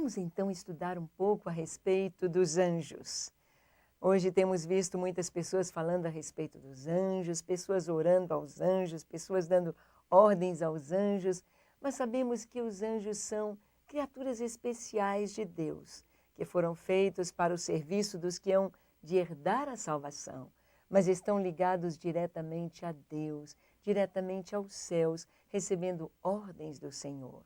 Vamos então estudar um pouco a respeito dos anjos. Hoje temos visto muitas pessoas falando a respeito dos anjos, pessoas orando aos anjos, pessoas dando ordens aos anjos, mas sabemos que os anjos são criaturas especiais de Deus, que foram feitos para o serviço dos que hão de herdar a salvação, mas estão ligados diretamente a Deus, diretamente aos céus, recebendo ordens do Senhor.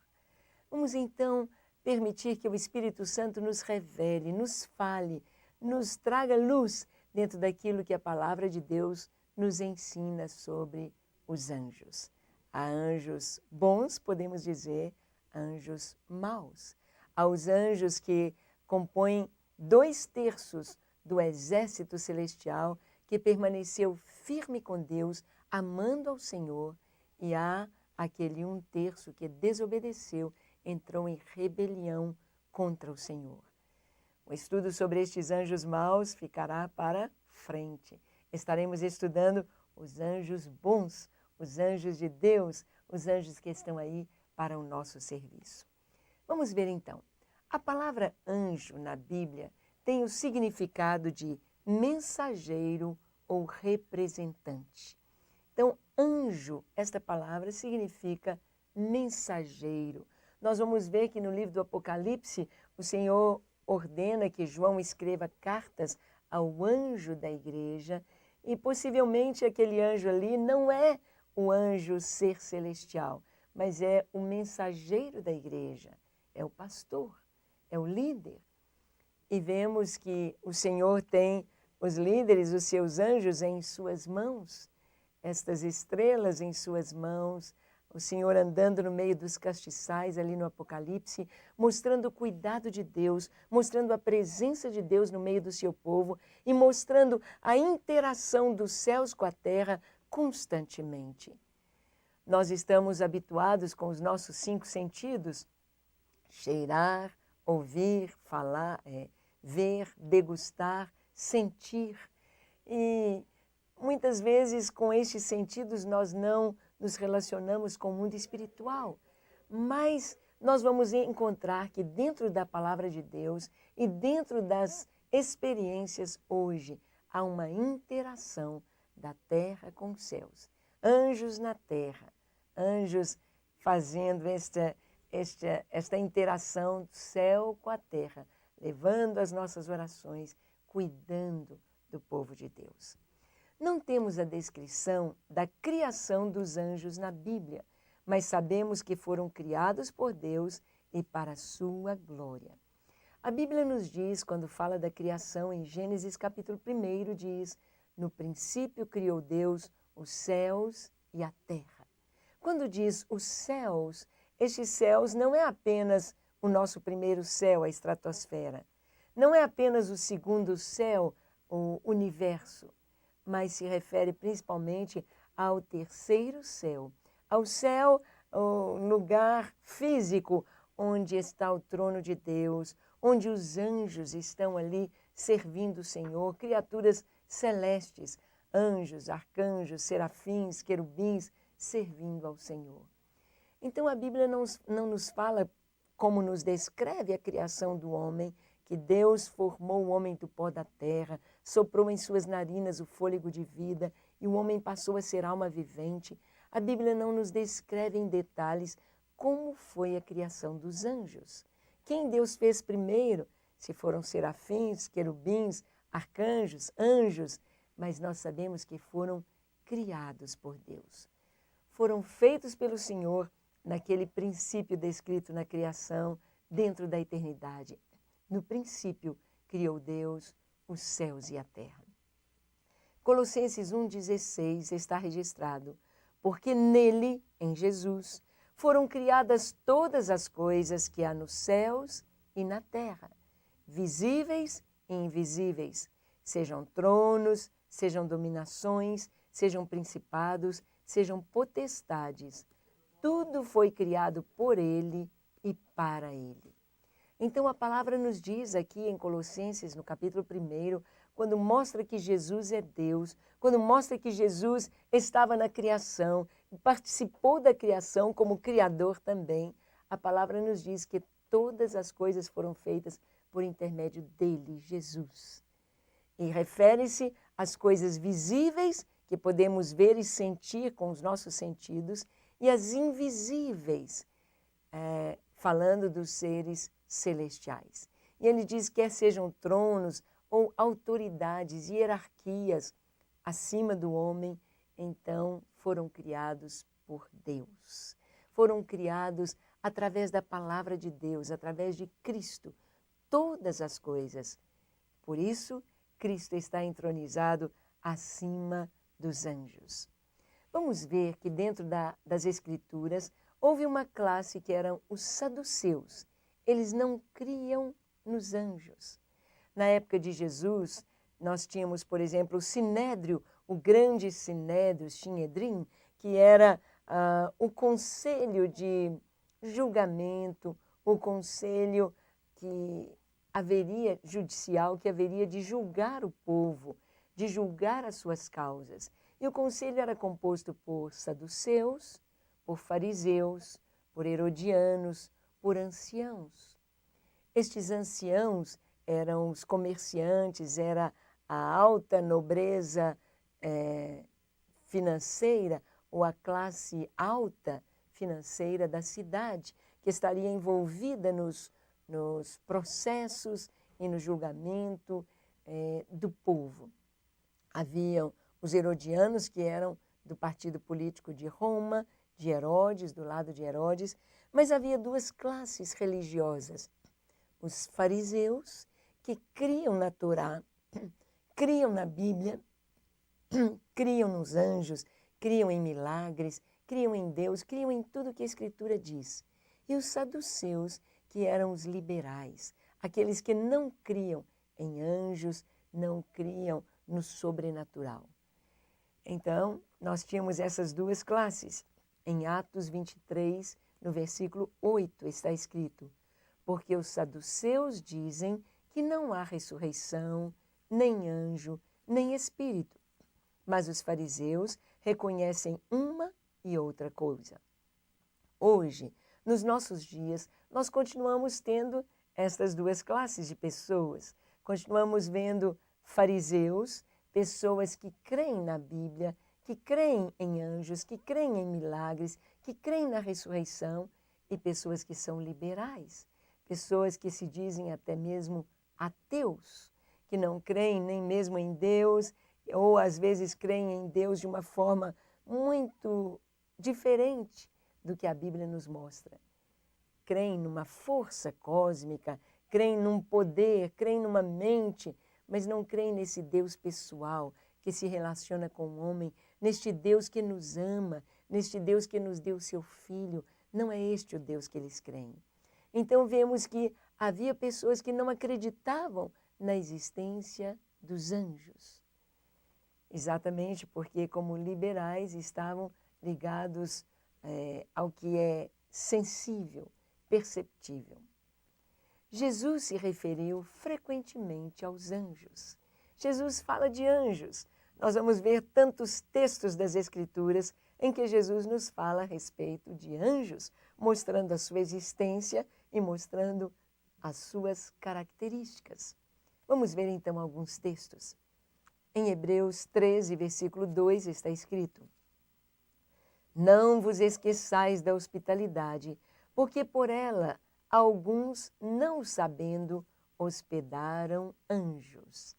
Vamos então permitir que o Espírito Santo nos revele, nos fale, nos traga luz dentro daquilo que a palavra de Deus nos ensina sobre os anjos. Há anjos bons, podemos dizer, anjos maus. Há os anjos que compõem 2/3 do exército celestial que permaneceu firme com Deus, amando ao Senhor, e há aquele 1/3 que desobedeceu, entrou em rebelião contra o Senhor. O estudo sobre estes anjos maus ficará para frente. Estaremos estudando os anjos bons, os anjos de Deus, os anjos que estão aí para o nosso serviço. Vamos ver então. A palavra anjo na Bíblia tem o significado de mensageiro ou representante. Então, anjo, esta palavra significa mensageiro. Nós vamos ver que no livro do Apocalipse, o Senhor ordena que João escreva cartas ao anjo da igreja e possivelmente aquele anjo ali não é o anjo ser celestial, mas é o mensageiro da igreja, é o pastor, é o líder. E vemos que o Senhor tem os líderes, os seus anjos em suas mãos, estas estrelas em suas mãos, o Senhor andando no meio dos castiçais ali no Apocalipse, mostrando o cuidado de Deus, mostrando a presença de Deus no meio do seu povo e mostrando a interação dos céus com a terra constantemente. Nós estamos habituados com os nossos 5 sentidos, cheirar, ouvir, falar, ver, degustar, sentir. E muitas vezes com estes sentidos nós não nos relacionamos com o mundo espiritual, mas nós vamos encontrar que dentro da palavra de Deus e dentro das experiências hoje há uma interação da terra com os céus. Anjos na terra, anjos fazendo esta interação do céu com a terra, levando as nossas orações, cuidando do povo de Deus. Não temos a descrição da criação dos anjos na Bíblia, mas sabemos que foram criados por Deus e para a sua glória. A Bíblia nos diz, quando fala da criação, em Gênesis capítulo 1, diz: no princípio criou Deus os céus e a terra. Quando diz os céus, estes céus não é apenas o nosso primeiro céu, a estratosfera, não é apenas o segundo céu, o universo, mas se refere principalmente ao terceiro céu, ao céu, o lugar físico onde está o trono de Deus, onde os anjos estão ali servindo o Senhor, criaturas celestes, anjos, arcanjos, serafins, querubins, servindo ao Senhor. Então a Bíblia não nos fala como nos descreve a criação do homem, que Deus formou o homem do pó da terra, soprou em suas narinas o fôlego de vida e o homem passou a ser alma vivente. A Bíblia não nos descreve em detalhes como foi a criação dos anjos. Quem Deus fez primeiro, se foram serafins, querubins, arcanjos, anjos, mas nós sabemos que foram criados por Deus. Foram feitos pelo Senhor naquele princípio descrito na criação, dentro da eternidade. No princípio, criou Deus os céus e a terra. Colossenses 1,16 está registrado: porque nele, em Jesus, foram criadas todas as coisas que há nos céus e na terra, visíveis e invisíveis, sejam tronos, sejam dominações, sejam principados, sejam potestades. Tudo foi criado por ele e para ele. Então a palavra nos diz aqui em Colossenses, no capítulo 1, quando mostra que Jesus é Deus, quando mostra que Jesus estava na criação, participou da criação como criador também, a palavra nos diz que todas as coisas foram feitas por intermédio dele, Jesus. E refere-se às coisas visíveis que podemos ver e sentir com os nossos sentidos e às invisíveis, falando dos seres celestiais. E ele diz que quer sejam tronos ou autoridades, hierarquias acima do homem, então foram criados por Deus. Foram criados através da palavra de Deus, através de Cristo, todas as coisas. Por isso, Cristo está entronizado acima dos anjos. Vamos ver que dentro das Escrituras houve uma classe que eram os saduceus. Eles não criam nos anjos. Na época de Jesus, nós tínhamos, por exemplo, o Sinédrio, o grande Sinédrio, Sinedrim, que era o conselho de julgamento, o conselho judicial, que haveria de julgar o povo, de julgar as suas causas. E o conselho era composto por saduceus, por fariseus, por herodianos, por anciãos. Estes anciãos eram os comerciantes, era a alta nobreza financeira, ou a classe alta financeira da cidade, que estaria envolvida nos processos e no julgamento do povo. Haviam os herodianos, que eram do partido político de Roma, de Herodes, do lado de Herodes, mas havia duas classes religiosas. Os fariseus, que criam na Torá, criam na Bíblia, criam nos anjos, criam em milagres, criam em Deus, criam em tudo que a Escritura diz. E os saduceus, que eram os liberais, aqueles que não criam em anjos, não criam no sobrenatural. Então, nós tínhamos essas duas classes. Em Atos 23, no versículo 8, está escrito: porque os saduceus dizem que não há ressurreição, nem anjo, nem espírito. Mas os fariseus reconhecem uma e outra coisa. Hoje, nos nossos dias, nós continuamos tendo estas duas classes de pessoas. Continuamos vendo fariseus, pessoas que creem na Bíblia, que creem em anjos, que creem em milagres, que creem na ressurreição, e pessoas que são liberais, pessoas que se dizem até mesmo ateus, que não creem nem mesmo em Deus, ou às vezes creem em Deus de uma forma muito diferente do que a Bíblia nos mostra. Creem numa força cósmica, creem num poder, creem numa mente, mas não creem nesse Deus pessoal que se relaciona com o homem, neste Deus que nos ama, neste Deus que nos deu seu Filho. Não é este o Deus que eles creem. Então vemos que havia pessoas que não acreditavam na existência dos anjos. Exatamente porque, como liberais, estavam ligados ao que é sensível, perceptível. Jesus se referiu frequentemente aos anjos. Jesus fala de anjos. Nós vamos ver tantos textos das Escrituras em que Jesus nos fala a respeito de anjos, mostrando a sua existência e mostrando as suas características. Vamos ver então alguns textos. Em Hebreus 13, versículo 2, está escrito: não vos esqueçais da hospitalidade, porque por ela alguns, não sabendo, hospedaram anjos.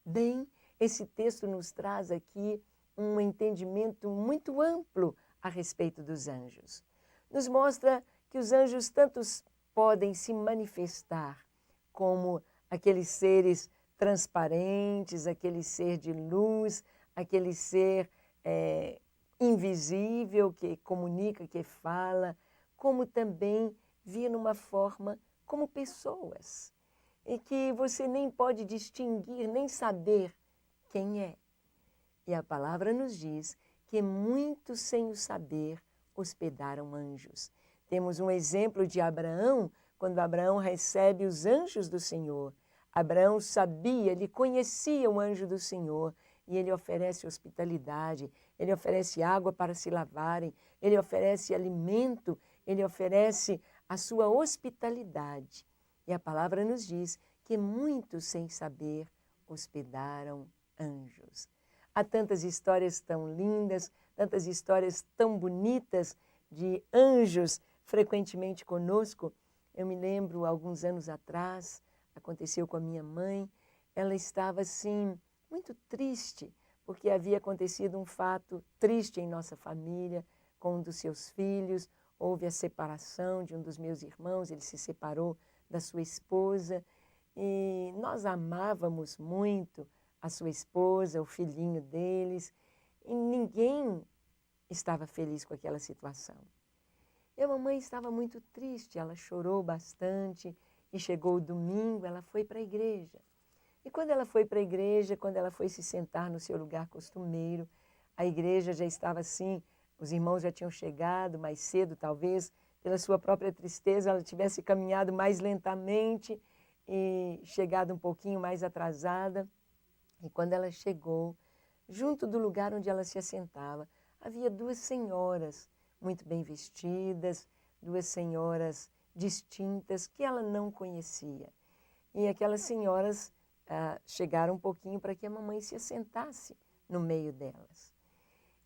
Bem, esse texto nos traz aqui um entendimento muito amplo a respeito dos anjos. Nos mostra que os anjos tantos podem se manifestar como aqueles seres transparentes, aquele ser de luz, aquele ser invisível que comunica, que fala, como também vir numa forma como pessoas, e que você nem pode distinguir, nem saber quem é. E a palavra nos diz que muitos, sem o saber, hospedaram anjos. Temos um exemplo de Abraão, quando Abraão recebe os anjos do Senhor. Abraão sabia, ele conhecia o anjo do Senhor, e ele oferece hospitalidade, ele oferece água para se lavarem, ele oferece alimento, ele oferece a sua hospitalidade. E a palavra nos diz que muitos, sem saber, hospedaram anjos. Há tantas histórias tão lindas, tantas histórias tão bonitas de anjos frequentemente conosco. Eu me lembro, alguns anos atrás, aconteceu com a minha mãe, ela estava assim, muito triste, porque havia acontecido um fato triste em nossa família, com um dos seus filhos. Houve a separação de um dos meus irmãos, ele se separou da sua esposa, e nós amávamos muito a sua esposa, o filhinho deles, e ninguém estava feliz com aquela situação. E a mamãe estava muito triste, ela chorou bastante, e chegou o domingo, ela foi para a igreja. E quando ela foi para a igreja, quando ela foi se sentar no seu lugar costumeiro, a igreja já estava assim, os irmãos já tinham chegado mais cedo, talvez, pela sua própria tristeza, ela tivesse caminhado mais lentamente e chegado um pouquinho mais atrasada. E quando ela chegou, junto do lugar onde ela se assentava, havia duas senhoras muito bem vestidas, duas senhoras distintas que ela não conhecia. E aquelas senhoras chegaram um pouquinho para que a mamãe se assentasse no meio delas.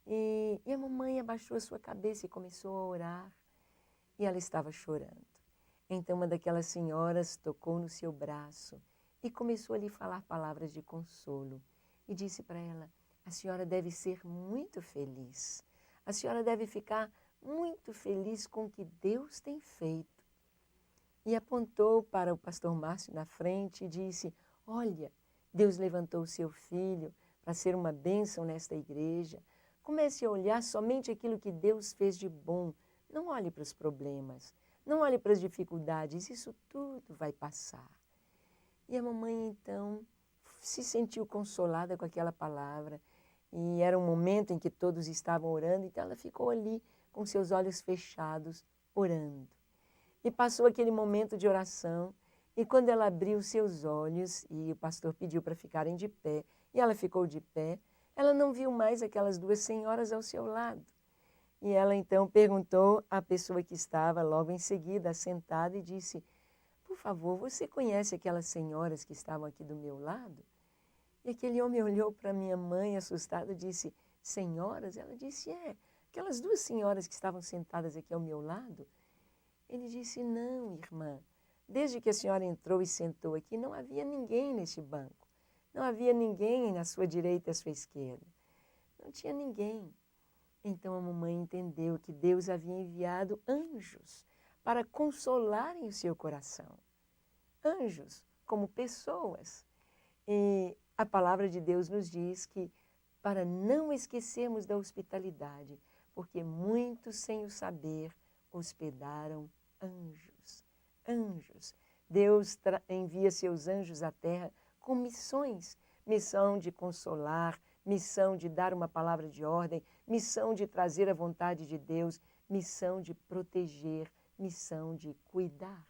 E a mamãe abaixou a sua cabeça e começou a orar, e ela estava chorando. Então uma daquelas senhoras tocou no seu braço e começou a lhe falar palavras de consolo. E disse para ela: a senhora deve ser muito feliz. A senhora deve ficar muito feliz com o que Deus tem feito. E apontou para o pastor Márcio na frente e disse: olha, Deus levantou o seu filho para ser uma bênção nesta igreja. Comece a olhar somente aquilo que Deus fez de bom. Não olhe para os problemas, não olhe para as dificuldades, isso tudo vai passar. E a mamãe, então, se sentiu consolada com aquela palavra. E era um momento em que todos estavam orando, então ela ficou ali com seus olhos fechados, orando. E passou aquele momento de oração, e quando ela abriu seus olhos, e o pastor pediu para ficarem de pé, e ela ficou de pé, ela não viu mais aquelas duas senhoras ao seu lado. E ela então perguntou à pessoa que estava logo em seguida, sentada, e disse: por favor, você conhece aquelas senhoras que estavam aqui do meu lado? E aquele homem olhou para minha mãe, assustado, e disse: senhoras? Ela disse: é, aquelas duas senhoras que estavam sentadas aqui ao meu lado. Ele disse: não, irmã, desde que a senhora entrou e sentou aqui, não havia ninguém neste banco. Não havia ninguém na sua direita e à sua esquerda. Não tinha ninguém. Então a mamãe entendeu que Deus havia enviado anjos para consolarem o seu coração. Anjos como pessoas. E a palavra de Deus nos diz que para não esquecermos da hospitalidade, porque muitos, sem o saber, hospedaram anjos. Anjos. Deus envia seus anjos à terra com missões. Missão de consolar, missão de dar uma palavra de ordem, missão de trazer a vontade de Deus, missão de proteger, missão de cuidar.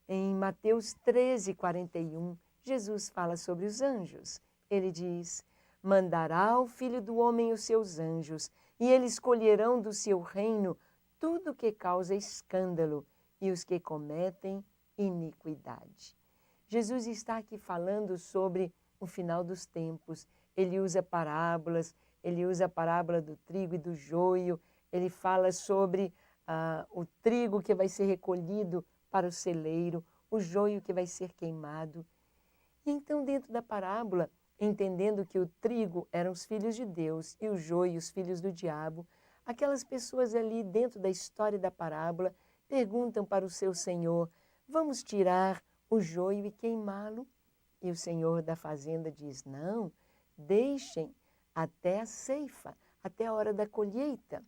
Em Mateus 13:41, Jesus fala sobre os anjos. Ele diz: mandará o Filho do Homem os seus anjos, e eles colherão do seu reino tudo que causa escândalo e os que cometem iniquidade. Jesus está aqui falando sobre o final dos tempos. Ele usa parábolas, ele usa a parábola do trigo e do joio, ele fala sobre o trigo que vai ser recolhido para o celeiro, o joio que vai ser queimado. E então, dentro da parábola, entendendo que o trigo eram os filhos de Deus e o joio os filhos do diabo, aquelas pessoas ali dentro da história da parábola perguntam para o seu senhor: vamos tirar o joio e queimá-lo? E o senhor da fazenda diz: não, deixem até a ceifa, até a hora da colheita.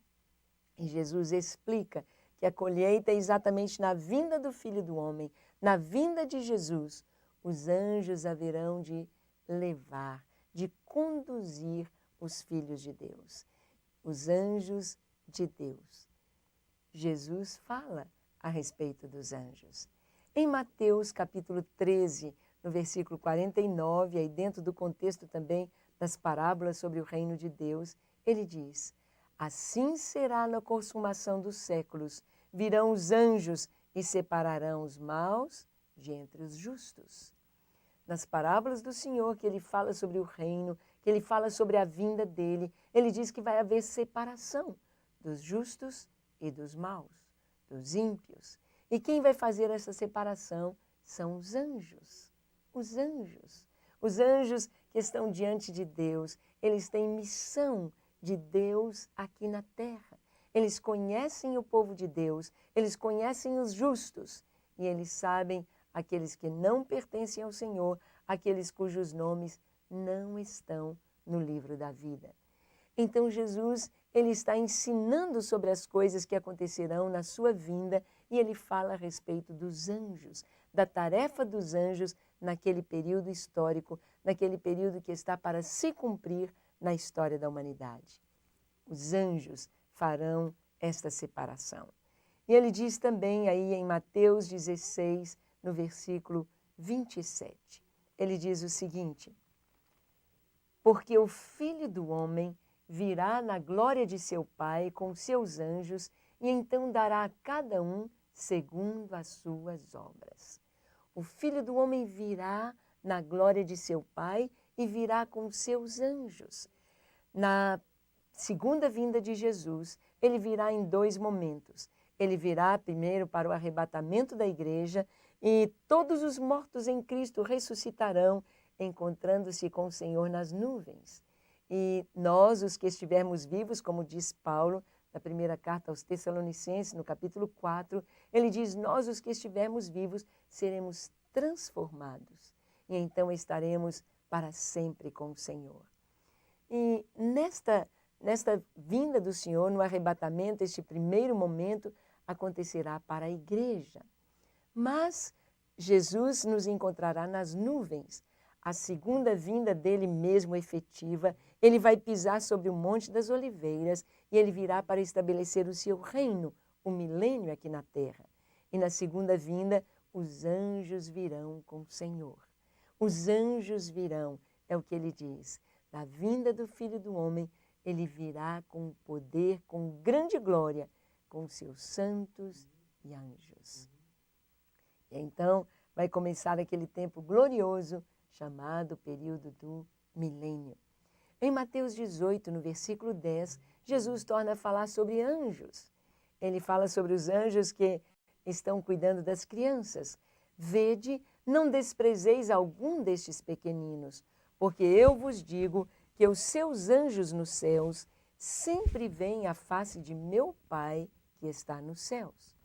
E Jesus explica que a colheita é exatamente na vinda do Filho do Homem, na vinda de Jesus. Os anjos haverão de levar, de conduzir os filhos de Deus. Os anjos de Deus. Jesus fala a respeito dos anjos. Em Mateus capítulo 13, no versículo 49, aí dentro do contexto também das parábolas sobre o reino de Deus, ele diz: assim será na consumação dos séculos, virão os anjos e separarão os maus de entre os justos. Nas parábolas do Senhor, que ele fala sobre o reino, que ele fala sobre a vinda dele, ele diz que vai haver separação dos justos e dos maus, dos ímpios. E quem vai fazer essa separação são os anjos. Os anjos. Os anjos que estão diante de Deus, eles têm missão de Deus aqui na terra. Eles conhecem o povo de Deus, eles conhecem os justos e eles sabem aqueles que não pertencem ao Senhor, aqueles cujos nomes não estão no livro da vida. Então Jesus, ele está ensinando sobre as coisas que acontecerão na sua vinda e ele fala a respeito dos anjos, da tarefa dos anjos naquele período histórico, naquele período que está para se cumprir na história da humanidade. Os anjos farão esta separação. E ele diz também aí em Mateus 16, no versículo 27, ele diz o seguinte: porque o Filho do Homem virá na glória de seu Pai com seus anjos e então dará a cada um segundo as suas obras. O Filho do Homem virá na glória de seu Pai e virá com seus anjos. Na segunda vinda de Jesus, ele virá em dois momentos. Ele virá primeiro para o arrebatamento da igreja e todos os mortos em Cristo ressuscitarão, encontrando-se com o Senhor nas nuvens. E nós, os que estivermos vivos, como diz Paulo, na primeira carta aos Tessalonicenses, no capítulo 4, ele diz, nós, os que estivermos vivos, seremos transformados. E então estaremos para sempre com o Senhor. E nesta vinda do Senhor, no arrebatamento, este primeiro momento acontecerá para a igreja. Mas Jesus nos encontrará nas nuvens. A segunda vinda dele mesmo efetiva, ele vai pisar sobre o Monte das Oliveiras e ele virá para estabelecer o seu reino, o milênio aqui na terra. E na segunda vinda, os anjos virão com o Senhor. Os anjos virão, é o que ele diz. Na vinda do Filho do Homem, ele virá com poder, com grande glória, com seus santos e anjos. E então vai começar aquele tempo glorioso chamado período do milênio. Em Mateus 18, no versículo 10, Jesus torna a falar sobre anjos. Ele fala sobre os anjos que estão cuidando das crianças. Vede, não desprezeis algum destes pequeninos, porque eu vos digo que os seus anjos nos céus sempre veem a face de meu Pai que está nos céus.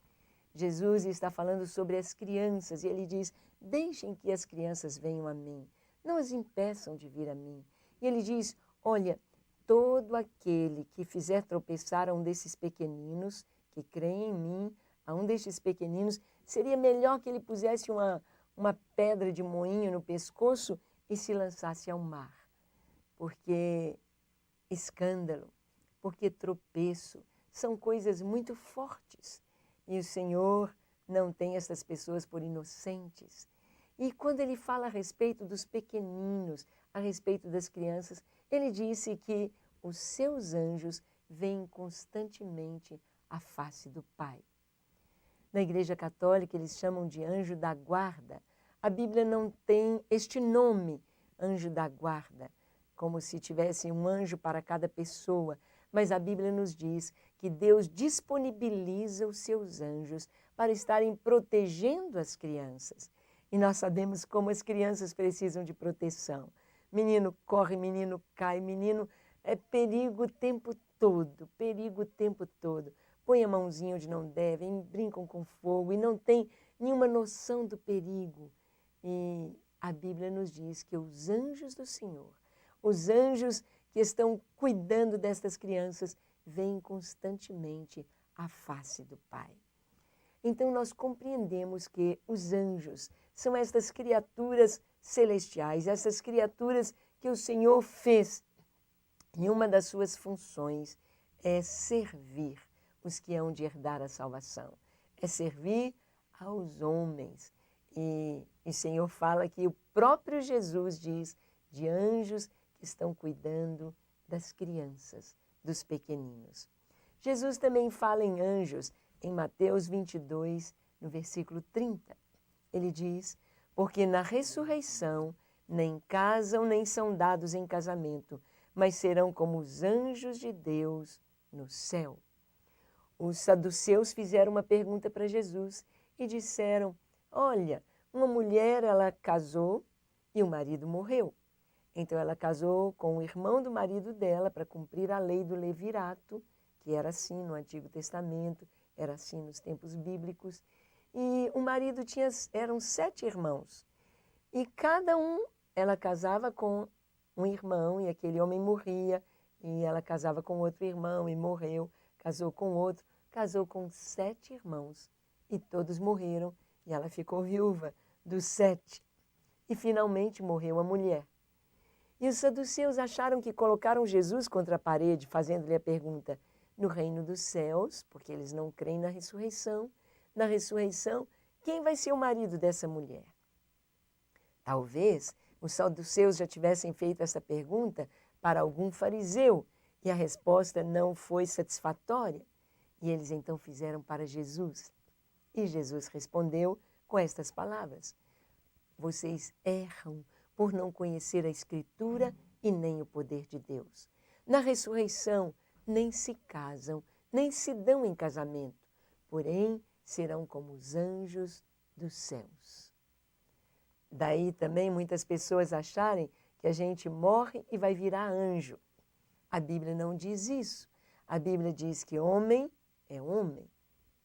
Jesus está falando sobre as crianças e ele diz, deixem que as crianças venham a mim, não as impeçam de vir a mim. E ele diz, olha, todo aquele que fizer tropeçar a um desses pequeninos, que creem em mim, a um destes pequeninos, seria melhor que ele pusesse uma pedra de moinho no pescoço e se lançasse ao mar. Porque escândalo, porque tropeço, são coisas muito fortes. E o Senhor não tem essas pessoas por inocentes. E quando ele fala a respeito dos pequeninos, a respeito das crianças, ele disse que os seus anjos veem constantemente a face do Pai. Na Igreja Católica, eles chamam de anjo da guarda. A Bíblia não tem este nome, anjo da guarda, como se tivesse um anjo para cada pessoa. Mas a Bíblia nos diz que Deus disponibiliza os seus anjos para estarem protegendo as crianças. E nós sabemos como as crianças precisam de proteção. Menino corre, menino cai, menino é perigo o tempo todo, perigo o tempo todo. Põe a mãozinha onde não devem, brincam com fogo e não tem nenhuma noção do perigo. E a Bíblia nos diz que os anjos do Senhor, os anjos que estão cuidando destas crianças, veem constantemente a face do Pai. Então nós compreendemos que os anjos são estas criaturas celestiais, essas criaturas que o Senhor fez. E uma das suas funções é servir os que hão de herdar a salvação, é servir aos homens. E o Senhor fala que o próprio Jesus diz de anjos que estão cuidando das crianças, dos pequeninos. Jesus também fala em anjos em Mateus 22, no versículo 30. Ele diz, porque na ressurreição nem casam nem são dados em casamento, mas serão como os anjos de Deus no céu. Os saduceus fizeram uma pergunta para Jesus e disseram, olha, uma mulher, ela casou e o marido morreu. Então ela casou com o irmão do marido dela para cumprir a lei do levirato, que era assim no Antigo Testamento, era assim nos tempos bíblicos. E o marido eram 7 irmãos. E cada um, ela casava com um irmão e aquele homem morria. E ela casava com outro irmão e morreu. Casou com outro, casou com 7 irmãos. E todos morreram e ela ficou viúva dos 7. E finalmente morreu a mulher. E os saduceus acharam que colocaram Jesus contra a parede, fazendo-lhe a pergunta, no reino dos céus, porque eles não creem na ressurreição, quem vai ser o marido dessa mulher? Talvez os saduceus já tivessem feito essa pergunta para algum fariseu e a resposta não foi satisfatória. E eles então fizeram para Jesus. E Jesus respondeu com estas palavras, vocês erram por não conhecer a Escritura e nem o poder de Deus. Na ressurreição, nem se casam, nem se dão em casamento, porém serão como os anjos dos céus. Daí também muitas pessoas acharem que a gente morre e vai virar anjo. A Bíblia não diz isso. A Bíblia diz que homem é homem,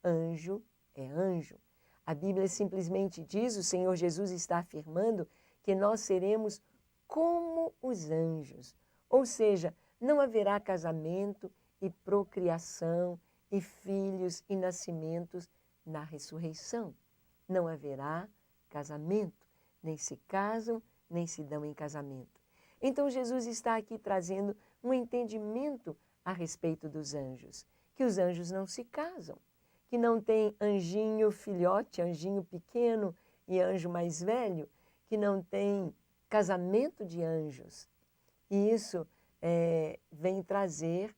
anjo é anjo. A Bíblia simplesmente diz, o Senhor Jesus está afirmando que nós seremos como os anjos. Ou seja, não haverá casamento e procriação e filhos e nascimentos na ressurreição. Não haverá casamento, nem se casam, nem se dão em casamento. Então Jesus está aqui trazendo um entendimento a respeito dos anjos, que os anjos não se casam, que não tem anjinho filhote, anjinho pequeno e anjo mais velho, que não tem casamento de anjos. E isso vem trazer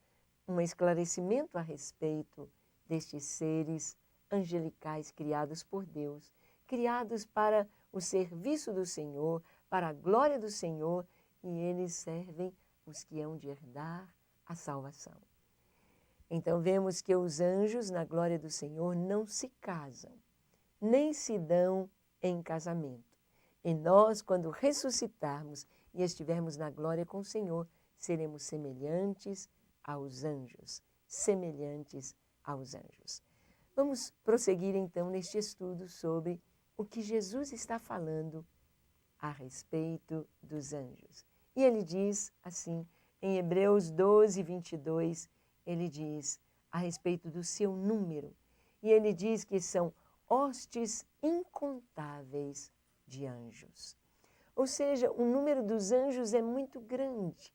um esclarecimento a respeito destes seres angelicais criados por Deus, criados para o serviço do Senhor, para a glória do Senhor, e eles servem os que hão de herdar a salvação. Então vemos que os anjos, na glória do Senhor, não se casam, nem se dão em casamento. E nós, quando ressuscitarmos e estivermos na glória com o Senhor, seremos semelhantes aos anjos, semelhantes aos anjos. Vamos prosseguir então neste estudo sobre o que Jesus está falando a respeito dos anjos. E ele diz assim, em Hebreus 12, 22, ele diz a respeito do seu número. E ele diz que são hostes incontáveis de anjos. Ou seja, o número dos anjos é muito grande.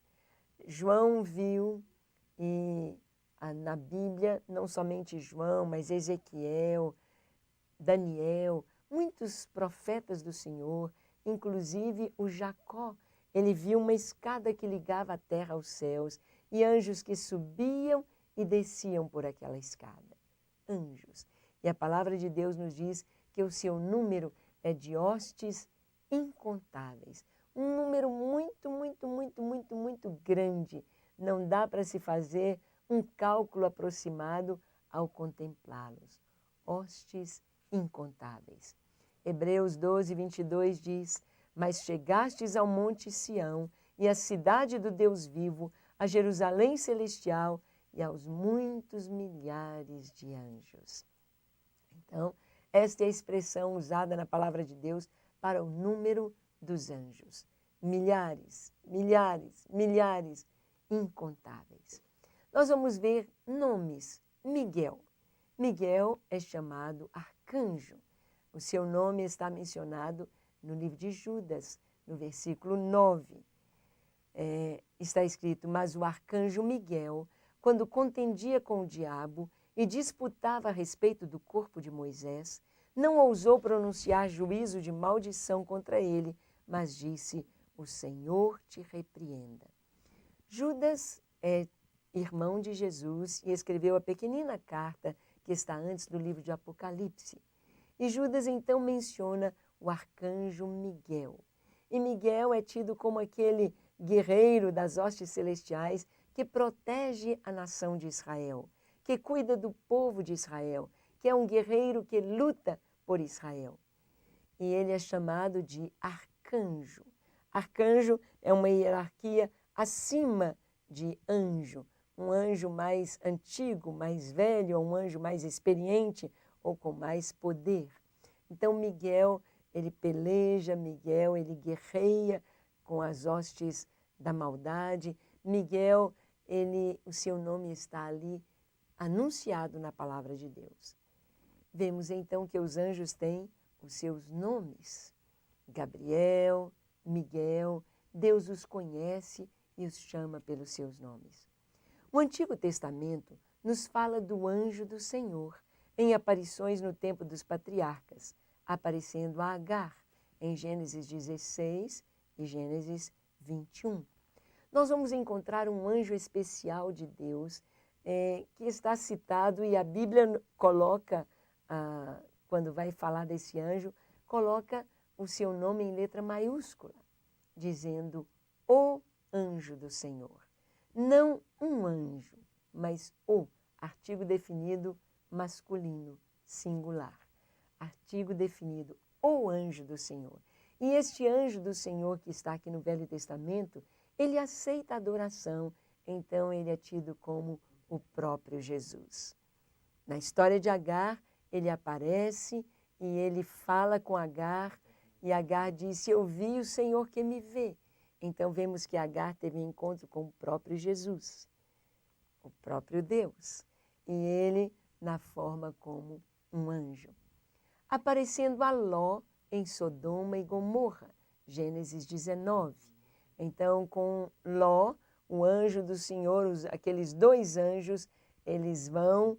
João viu, e na Bíblia, não somente João, mas Ezequiel, Daniel, muitos profetas do Senhor, inclusive o Jacó, ele viu uma escada que ligava a terra aos céus e anjos que subiam e desciam por aquela escada. Anjos. E a palavra de Deus nos diz que o seu número é de hostes incontáveis. Um número muito, muito, muito, muito, muito grande. Não dá para se fazer um cálculo aproximado ao contemplá-los. Hostes incontáveis. Hebreus 12, 22 diz, mas chegastes ao monte Sião e à cidade do Deus vivo, a Jerusalém celestial e aos muitos milhares de anjos. Então, esta é a expressão usada na palavra de Deus para o número dos anjos. Milhares, milhares, milhares, incontáveis. Nós vamos ver nomes. Miguel. Miguel é chamado arcanjo. O seu nome está mencionado no livro de Judas, no versículo 9. Está escrito, mas o arcanjo Miguel, quando contendia com o diabo e disputava a respeito do corpo de Moisés, não ousou pronunciar juízo de maldição contra ele, mas disse, o Senhor te repreenda. Judas é irmão de Jesus e escreveu a pequenina carta que está antes do livro de Apocalipse. E Judas então menciona o arcanjo Miguel. E Miguel é tido como aquele guerreiro das hostes celestiais que protege a nação de Israel, que cuida do povo de Israel, que é um guerreiro que luta por Israel. E ele é chamado de arcanjo. Arcanjo é uma hierarquia acima de anjo. Um anjo mais antigo, mais velho, ou um anjo mais experiente ou com mais poder. Então Miguel, ele peleja, Miguel, ele guerreia com as hostes da maldade. Miguel, o seu nome está ali anunciado na palavra de Deus. Vemos então que os anjos têm os seus nomes. Gabriel, Miguel, Deus os conhece e os chama pelos seus nomes. O Antigo Testamento nos fala do anjo do Senhor em aparições no tempo dos patriarcas, aparecendo a Agar em Gênesis 16 e Gênesis 21. Nós vamos encontrar um anjo especial de Deus que está citado e a Bíblia coloca, quando vai falar desse anjo, coloca o seu nome em letra maiúscula, dizendo o anjo do Senhor. Não um anjo, mas o, artigo definido masculino, singular. Artigo definido, o anjo do Senhor. E este anjo do Senhor que está aqui no Velho Testamento, ele aceita a adoração, então ele é tido como o próprio Jesus. Na história de Agar, ele aparece e ele fala com Agar, e Agar disse, eu vi o Senhor que me vê. Então vemos que Agar teve um encontro com o próprio Jesus, o próprio Deus, e ele na forma como um anjo. Aparecendo a Ló em Sodoma e Gomorra, Gênesis 19. Então com Ló, o anjo do Senhor, aqueles dois anjos, eles vão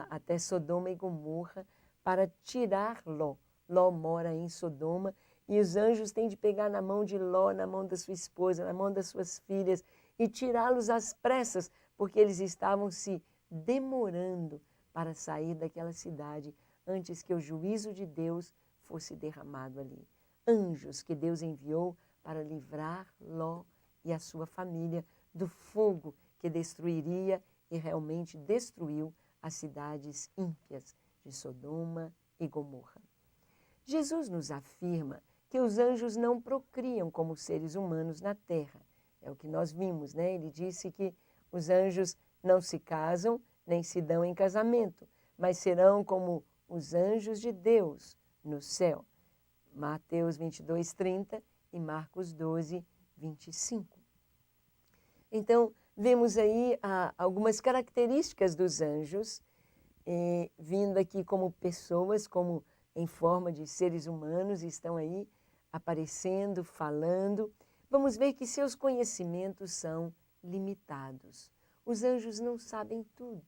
até Sodoma e Gomorra para tirar Ló. Ló mora em Sodoma e os anjos têm de pegar na mão de Ló, na mão da sua esposa, na mão das suas filhas e tirá-los às pressas, porque eles estavam se demorando para sair daquela cidade antes que o juízo de Deus fosse derramado ali. Anjos que Deus enviou para livrar Ló e a sua família do fogo que destruiria e realmente destruiu as cidades ímpias de Sodoma e Gomorra. Jesus nos afirma que os anjos não procriam como seres humanos na terra. É o que nós vimos, né? Ele disse que os anjos não se casam nem se dão em casamento, mas serão como os anjos de Deus no céu. Mateus 22:30 e Marcos 12:25. Então, vemos aí algumas características dos anjos, vindo aqui como pessoas, como em forma de seres humanos, estão aí aparecendo, falando. Vamos ver que seus conhecimentos são limitados. Os anjos não sabem tudo.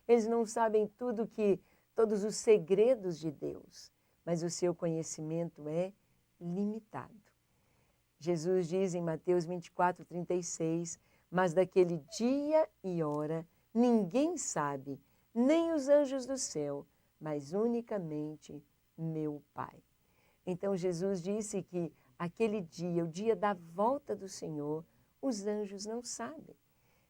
Eles não sabem todos os segredos de Deus, mas o seu conhecimento é limitado. Jesus diz em Mateus 24:36, mas daquele dia e hora ninguém sabe, nem os anjos do céu, mas unicamente meu Pai. Então Jesus disse que aquele dia, o dia da volta do Senhor, os anjos não sabem.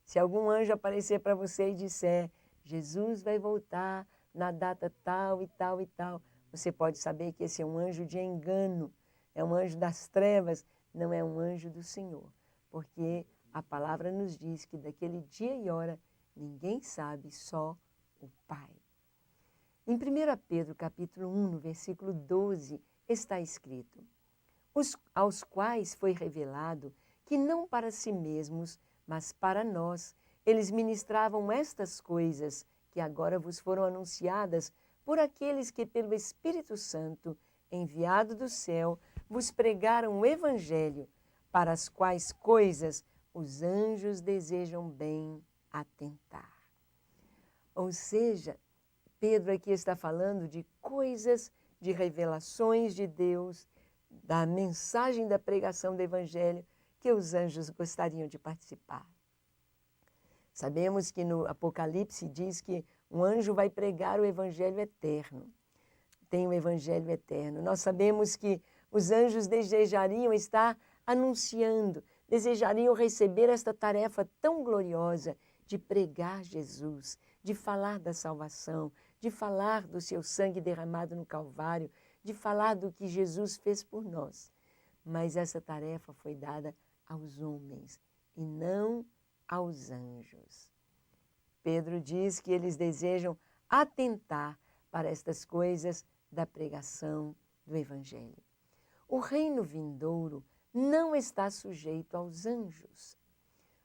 Se algum anjo aparecer para você e disser, Jesus vai voltar na data tal e tal e tal, você pode saber que esse é um anjo de engano, é um anjo das trevas, não é um anjo do Senhor, porque a palavra nos diz que daquele dia e hora ninguém sabe, só o Pai. Em 1 Pedro capítulo 1, no versículo 12, está escrito, aos quais foi revelado que não para si mesmos, mas para nós, eles ministravam estas coisas que agora vos foram anunciadas por aqueles que pelo Espírito Santo, enviado do céu, vos pregaram o Evangelho, para as quais coisas os anjos desejam bem atentar. Ou seja, Pedro aqui está falando de coisas, de revelações de Deus, da mensagem da pregação do Evangelho, que os anjos gostariam de participar. Sabemos que no Apocalipse diz que Um anjo vai pregar o evangelho eterno. Tem o evangelho eterno. Nós sabemos que os anjos desejariam estar anunciando, desejariam receber esta tarefa tão gloriosa de pregar Jesus, de falar da salvação, de falar do seu sangue derramado no Calvário, de falar do que Jesus fez por nós. Mas essa tarefa foi dada aos homens e não aos anjos. Pedro diz que eles desejam atentar para estas coisas da pregação do Evangelho. O reino vindouro não está sujeito aos anjos.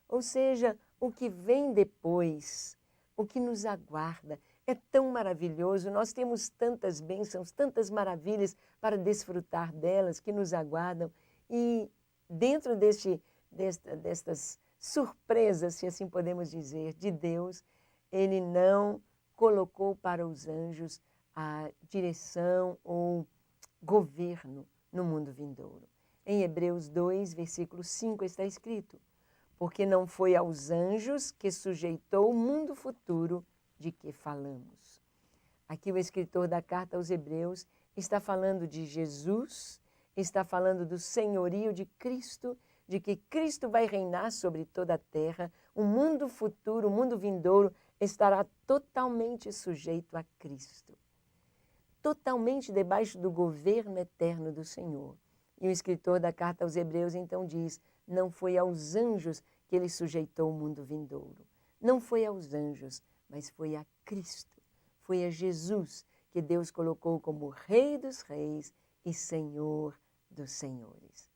Ou seja, o que vem depois, o que nos aguarda, é tão maravilhoso. Nós temos tantas bênçãos, tantas maravilhas para desfrutar delas que nos aguardam. E dentro destas surpresas, se assim podemos dizer, de Deus, Ele não colocou para os anjos a direção ou governo no mundo vindouro. Em Hebreus 2, versículo 5 está escrito: porque não foi aos anjos que sujeitou o mundo futuro de que falamos. Aqui o escritor da carta aos Hebreus está falando de Jesus, está falando do senhorio de Cristo, de que Cristo vai reinar sobre toda a terra. O mundo futuro, o mundo vindouro, estará totalmente sujeito a Cristo, totalmente debaixo do governo eterno do Senhor. E o escritor da carta aos Hebreus então diz: não foi aos anjos que ele sujeitou o mundo vindouro. Não foi aos anjos, mas foi a Cristo. Foi a Jesus que Deus colocou como Rei dos Reis e Senhor dos Senhores.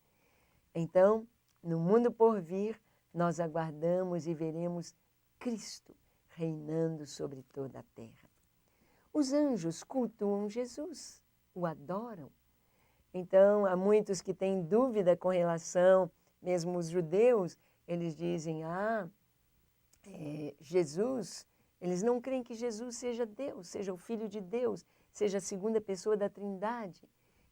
Então, no mundo por vir, nós aguardamos e veremos Cristo reinando sobre toda a terra. Os anjos cultuam Jesus, o adoram. Então, há muitos que têm dúvida com relação, mesmo os judeus, eles dizem, Jesus, eles não creem que Jesus seja Deus, seja o Filho de Deus, seja a segunda pessoa da Trindade.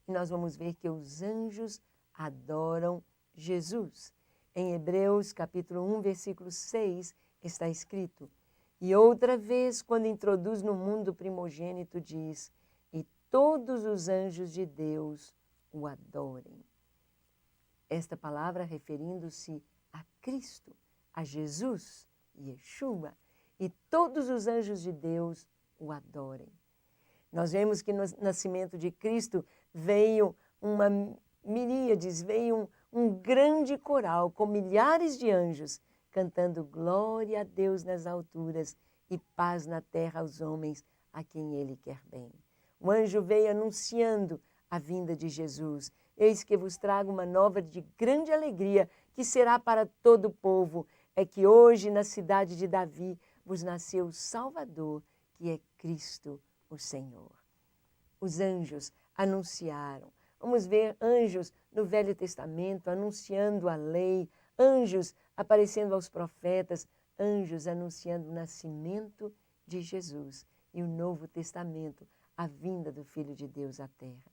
E nós vamos ver que os anjos adoram Jesus. Em Hebreus, capítulo 1, versículo 6, está escrito: e outra vez, quando introduz no mundo o primogênito, diz: e todos os anjos de Deus o adorem. Esta palavra referindo-se a Cristo, a Jesus, Yeshua, e todos os anjos de Deus o adorem. Nós vemos que no nascimento de Cristo veio uma miríades, veio um grande coral com milhares de anjos cantando glória a Deus nas alturas e paz na terra aos homens a quem Ele quer bem. O anjo veio anunciando a vinda de Jesus. Eis que vos trago uma nova de grande alegria, que será para todo o povo. É que hoje na cidade de Davi vos nasceu o Salvador, que é Cristo o Senhor. Os anjos anunciaram. Vamos ver anjos no Velho Testamento anunciando a lei, anjos aparecendo aos profetas, anjos anunciando o nascimento de Jesus e o Novo Testamento, a vinda do Filho de Deus à terra.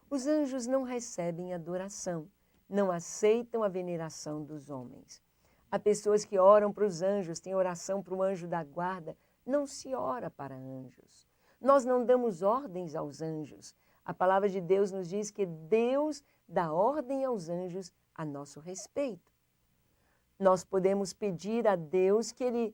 Os anjos não recebem adoração, não aceitam a veneração dos homens. Há pessoas que oram para os anjos, tem oração para o anjo da guarda, não se ora para anjos. Nós não damos ordens aos anjos. A palavra de Deus nos diz que Deus dá ordem aos anjos a nosso respeito. Nós podemos pedir a Deus que Ele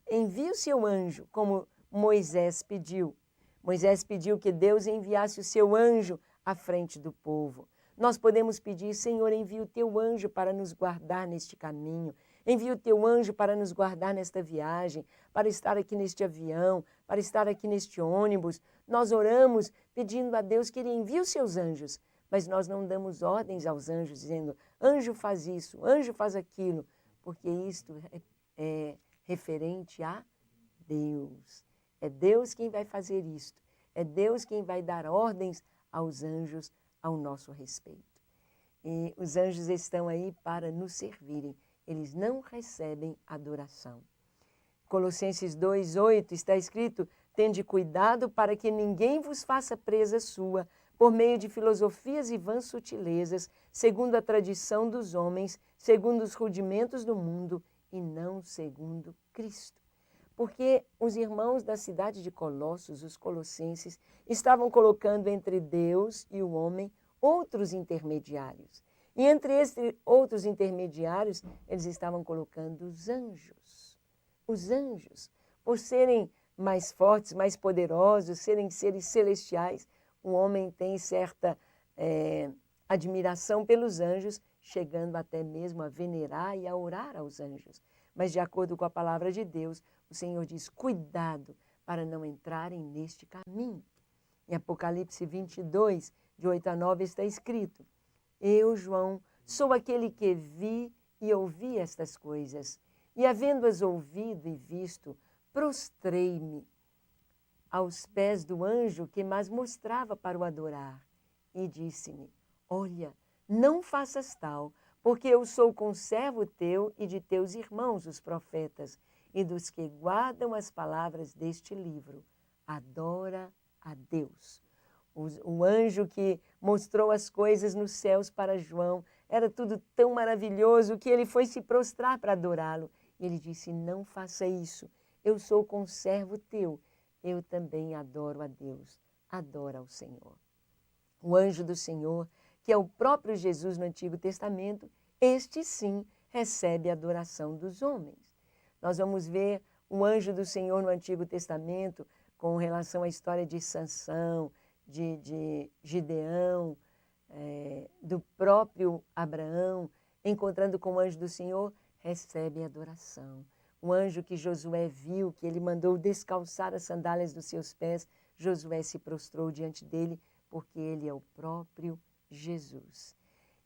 envie o seu anjo, como Moisés pediu. Moisés pediu que Deus enviasse o seu anjo à frente do povo. Nós podemos pedir: Senhor, envia o teu anjo para nos guardar neste caminho. Envia o teu anjo para nos guardar nesta viagem, para estar aqui neste avião, para estar aqui neste ônibus. Nós oramos pedindo a Deus que Ele envie os seus anjos, mas nós não damos ordens aos anjos dizendo: anjo faz isso, anjo faz aquilo, porque isto é referente a Deus. É Deus quem vai fazer isto. É Deus quem vai dar ordens aos anjos ao nosso respeito. E os anjos estão aí para nos servirem. Eles não recebem adoração. Colossenses 2:8 está escrito: tende cuidado para que ninguém vos faça presa sua, por meio de filosofias e vãs sutilezas, segundo a tradição dos homens, segundo os rudimentos do mundo, e não segundo Cristo. porque os irmãos da cidade de Colossos, os colossenses, estavam colocando entre Deus e o homem outros intermediários. E entre esses outros intermediários, eles estavam colocando os anjos. Os anjos, por serem mais fortes, mais poderosos, serem seres celestiais, o homem tem certa admiração pelos anjos, chegando até mesmo a venerar e a orar aos anjos. Mas, de acordo com a palavra de Deus, o Senhor diz, cuidado para não entrarem neste caminho. Em Apocalipse 22, de 8 a 9, está escrito, eu, João, sou aquele que vi e ouvi estas coisas, e havendo-as ouvido e visto, prostrei-me aos pés do anjo que mais mostrava para o adorar, e disse-me, olha, não faças tal, porque eu sou conservo teu e de teus irmãos, os profetas, e dos que guardam as palavras deste livro. Adora a Deus. O anjo que mostrou as coisas nos céus para João, era tudo tão maravilhoso que ele foi se prostrar para adorá-lo. E ele disse, não faça isso, eu sou conservo teu, eu também adoro a Deus, adora ao Senhor. O anjo do Senhor, que é o próprio Jesus no Antigo Testamento, este sim recebe a adoração dos homens. Nós vamos ver o anjo do Senhor no Antigo Testamento com relação à história de Sansão, de Gideão, do próprio Abraão, encontrando com o anjo do Senhor, recebe adoração. O anjo que Josué viu, que ele mandou descalçar as sandálias dos seus pés, Josué se prostrou diante dele, porque ele é o próprio Jesus.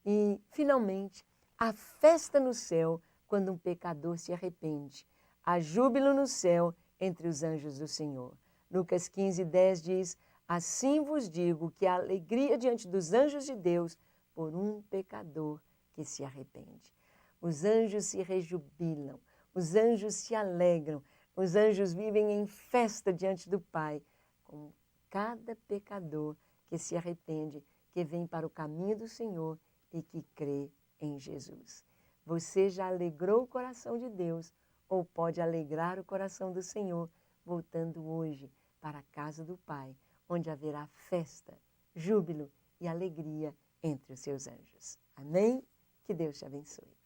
E, finalmente, a festa no céu, quando um pecador se arrepende. Há júbilo no céu entre os anjos do Senhor. Lucas 15, 10 diz, assim vos digo que há alegria diante dos anjos de Deus por um pecador que se arrepende. Os anjos se rejubilam, os anjos se alegram, os anjos vivem em festa diante do Pai, com cada pecador que se arrepende, que vem para o caminho do Senhor e que crê em Jesus. Você já alegrou o coração de Deus ou pode alegrar o coração do Senhor, voltando hoje para a casa do Pai, onde haverá festa, júbilo e alegria entre os seus anjos. Amém? Que Deus te abençoe.